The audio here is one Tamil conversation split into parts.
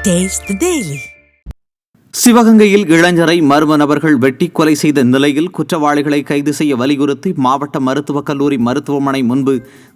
Taste the Daily. சிவகங்கையில் இளைஞரை மர்ம நபர்கள் வெட்டி கொலை செய்த நிலையில் குற்றவாளிகளை கைது செய்ய வலியுறுத்தி மாவட்ட மருத்துவக் கல்லூரி மருத்துவமனை முன்பு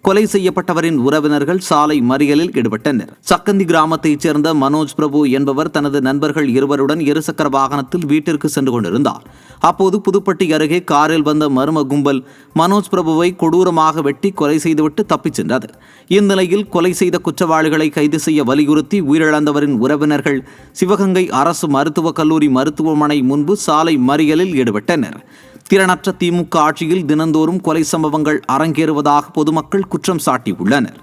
கொலை செய்யப்பட்டவரின் உறவினர்கள் சாலை மறியலில் ஈடுபட்டனர். சக்கந்தி கிராமத்தைச் சேர்ந்த மனோஜ் பிரபு என்பவர் தனது நண்பர்கள் இருவருடன் இருசக்கர வாகனத்தில் வீட்டிற்கு சென்று கொண்டிருந்தார். அப்போது புதுப்பட்டி அருகே காரில் வந்த மர்ம கும்பல் மனோஜ் பிரபுவை கொடூரமாக வெட்டி கொலை செய்துவிட்டு தப்பிச் சென்றது. இந்நிலையில் கொலை செய்த குற்றவாளிகளை கைது செய்ய வலியுறுத்தி உயிரிழந்தவரின் உறவினர்கள் சிவகங்கை அரசு மருத்துவ கல்லூரி மருத்துவமனை முன்பு சாலை மறியலில் ஈடுபட்டனர். திறனற்ற திமுக ஆட்சியில் தினந்தோறும் கொலை சம்பவங்கள் அரங்கேறுவதாக பொதுமக்கள் குற்றம் சாட்டியுள்ளனர்.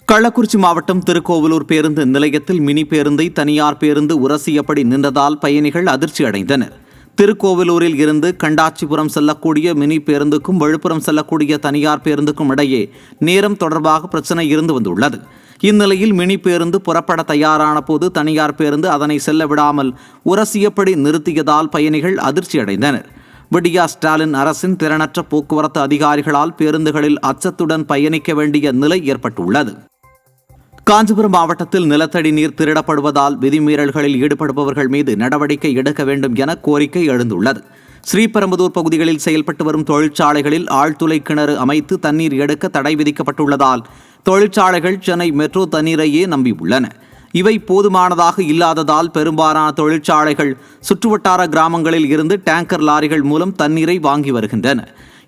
கள்ளக்குறிச்சி மாவட்டம் திருக்கோவிலூர் பேருந்து நிலையத்தில் மினி பேருந்தை தனியார் பேருந்து உரசியபடி நின்றதால் பயணிகள் அதிர்ச்சி அடைந்தனர். திருக்கோவிலூரில் இருந்து கண்டாச்சிபுரம் செல்லக்கூடிய மினி பேருந்துக்கும் விழுப்புரம் செல்லக்கூடிய தனியார் பேருந்துக்கும் இடையே நேரம் தொடர்பாக பிரச்சனை இருந்து வந்துள்ளது. இந்நிலையில் மினி பேருந்து புறப்பட தயாரான போது தனியார் பேருந்து அதனை செல்ல விடாமல் உரசியபடி நிறுத்தியதால் பயணிகள் அதிர்ச்சியடைந்தனர். விடியா ஸ்டாலின் அரசின் திறனற்ற போக்குவரத்து அதிகாரிகளால் பேருந்துகளில் அச்சத்துடன் பயணிக்க வேண்டிய நிலை ஏற்பட்டுள்ளது. காஞ்சிபுரம் மாவட்டத்தில் நிலத்தடி நீர் திருடப்படுவதால் விதிமீறல்களில் ஈடுபடுபவர்கள் மீது நடவடிக்கை எடுக்க வேண்டும் என கோரிக்கை எழுந்துள்ளது. ஸ்ரீபெரும்புதூர் பகுதிகளில் செயல்பட்டு வரும் தொழிற்சாலைகளில் ஆழ்துளை கிணறு அமைத்து தண்ணீர் எடுக்க தடை விதிக்கப்பட்டுள்ளதால் தொழிற்சாலைகள் சென்னை மெட்ரோ தண்ணீரையே நம்பியுள்ளன. இவை போதுமானதாக இல்லாததால் பெரும்பாலான தொழிற்சாலைகள் சுற்றுவட்டார கிராமங்களில் இருந்து டேங்கர் லாரிகள் மூலம் தண்ணீரை வாங்கி வருகின்றன.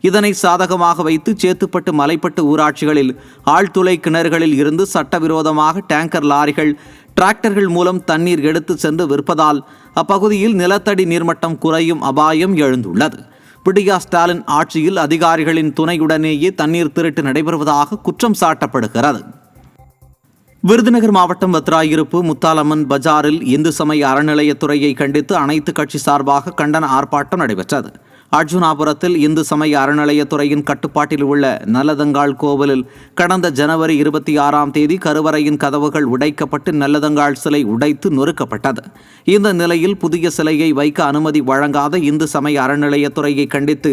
இதனை சாதகமாக வைத்து சேத்துப்பட்டு மலைப்பட்டு ஊராட்சிகளில் ஆழ்துளை கிணறுகளில் இருந்து சட்டவிரோதமாக டேங்கர் லாரிகள் டிராக்டர்கள் மூலம் தண்ணீர் எடுத்து சென்று விற்பதால் அப்பகுதியில் நிலத்தடி நீர்மட்டம் குறையும் அபாயம் எழுந்துள்ளது. விடியா ஸ்டாலின் ஆட்சியில் அதிகாரிகளின் துணையுடனேயே தண்ணீர் திருட்டு நடைபெறுவதாக குற்றம் சாட்டப்படுகிறது. விருதுநகர் மாவட்டம் வத்ராயிருப்பு முத்தாலம்மன் பஜாரில் இந்து சமய அறநிலையத்துறையை கண்டித்து அனைத்து கட்சி சார்பாக கண்டன ஆர்ப்பாட்டம் நடைபெற்றது. அர்ஜுனாபுரத்தில் இந்து சமய அறநிலையத்துறையின் கட்டுப்பாட்டில் உள்ள நல்லதங்காள் கோவிலில் கடந்த ஜனவரி 26 கருவறையின் கதவுகள் உடைக்கப்பட்டு நல்லதங்காள் சிலை உடைத்து நொறுக்கப்பட்டது. இந்த நிலையில் புதிய சிலையை வைக்க அனுமதி வழங்காத இந்து சமய அறநிலையத்துறையை கண்டித்து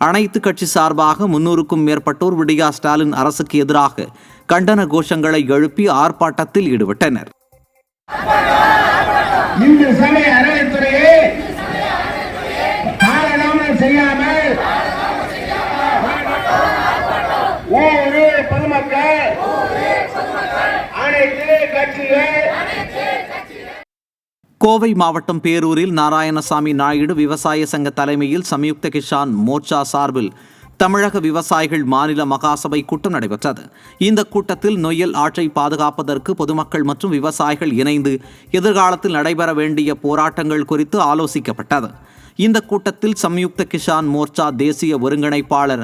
அனைத்து கட்சி சார்பாக 300க்கும் மேற்பட்டோர் விடியா ஸ்டாலின் அரசுக்கு எதிராக கண்டன கோஷங்களை எழுப்பி ஆர்ப்பாட்டத்தில் ஈடுபட்டனர். கோவை மாவட்டம் பேரூரில் நாராயணசாமி நாயுடு விவசாய சங்க தலைமையில் சம்யுக்த கிசான் மோர்ச்சா சார்பில் தமிழக விவசாயிகள் மாநில மகாசபை கூட்டம் நடைபெற்றது. இந்த கூட்டத்தில் நொய்யல் ஆற்றை பாதுகாப்பதற்கு பொதுமக்கள் மற்றும் விவசாயிகள் இணைந்து எதிர்காலத்தில் நடைபெற வேண்டிய போராட்டங்கள் குறித்து ஆலோசிக்கப்பட்டது. இந்த கூட்டத்தில் சம்யுக்த கிசான் மோர்ச்சா தேசிய ஒருங்கிணைப்பாளர்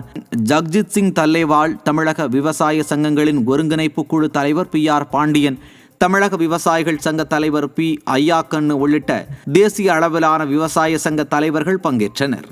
ஜக்ஜித் சிங் தல்லேவால், தமிழக விவசாய சங்கங்களின் ஒருங்கிணைப்பு குழு தலைவர் PR பாண்டியன், தமிழக விவசாயிகள் சங்க தலைவர் P ஐயாக்கண்ணு உள்ளிட்ட தேசிய அளவிலான விவசாய சங்க தலைவர்கள் பங்கேற்றனர்.